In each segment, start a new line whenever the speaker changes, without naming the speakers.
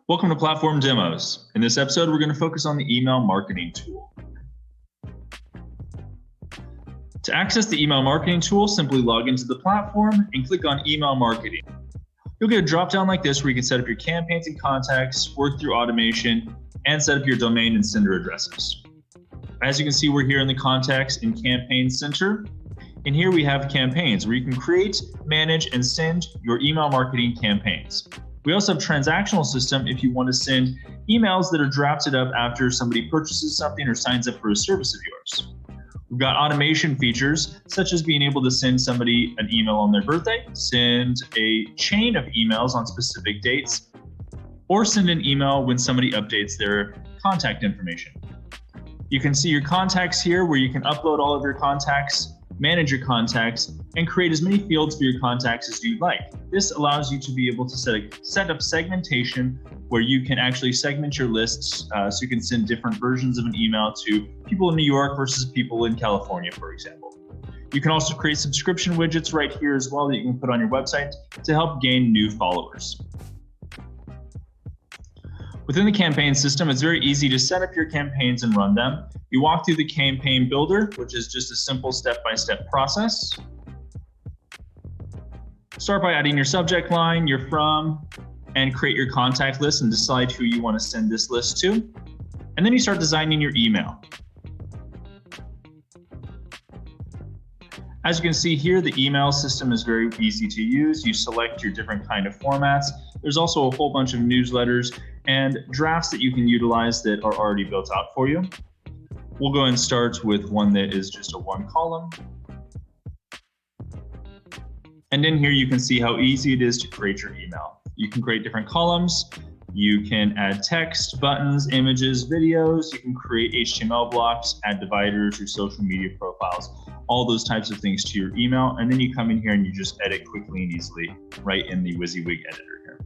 Welcome to Platform Demos. In this episode, we're going to focus on the email marketing tool. To access the email marketing tool, simply log into the platform and click on Email Marketing. You'll get a drop-down like this where you can set up your campaigns and contacts, work through automation, and set up your domain and sender addresses. As you can see, we're here in the Contacts and Campaigns Center. And here we have campaigns where you can create, manage, and send your email marketing campaigns. We also have transactional system if you want to send emails that are drafted up after somebody purchases something or signs up for a service of yours. We've got automation features such as being able to send somebody an email on their birthday, send a chain of emails on specific dates, or send an email when somebody updates their contact information. You can see your contacts here where you can upload all of your contacts, manage your contacts, and create as many fields for your contacts as you'd like. This allows you to be able to set up segmentation where you can actually segment your lists so you can send different versions of an email to people in New York versus people in California, for example. You can also create subscription widgets right here as well that you can put on your website to help gain new followers. Within the campaign system, it's very easy to set up your campaigns and run them. You walk through the campaign builder, which is just a simple step-by-step process. Start by adding your subject line, your from, and create your contact list and decide who you want to send this list to. And then you start designing your email. As you can see here, the email system is very easy to use. You select your different kind of formats. There's also a whole bunch of newsletters and drafts that you can utilize that are already built out for you. We'll go and start with one that is just a one column. And in here, you can see how easy it is to create your email. You can create different columns. You can add text, buttons, images, videos. You can create HTML blocks, add dividers, or social media profiles, all those types of things to your email. And then you come in here and you just edit quickly and easily right in the WYSIWYG editor here.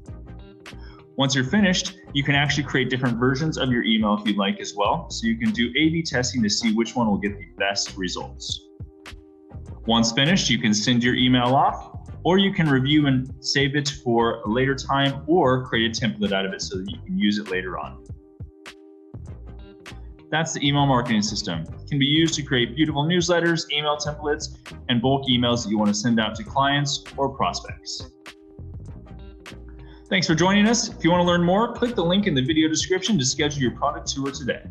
Once you're finished, you can actually create different versions of your email if you'd like as well. So you can do A/B testing to see which one will get the best results. Once finished, you can send your email off, or you can review and save it for a later time or create a template out of it so that you can use it later on. That's the email marketing system. It can be used to create beautiful newsletters, email templates, and bulk emails that you want to send out to clients or prospects. Thanks for joining us. If you want to learn more, click the link in the video description to schedule your product tour today.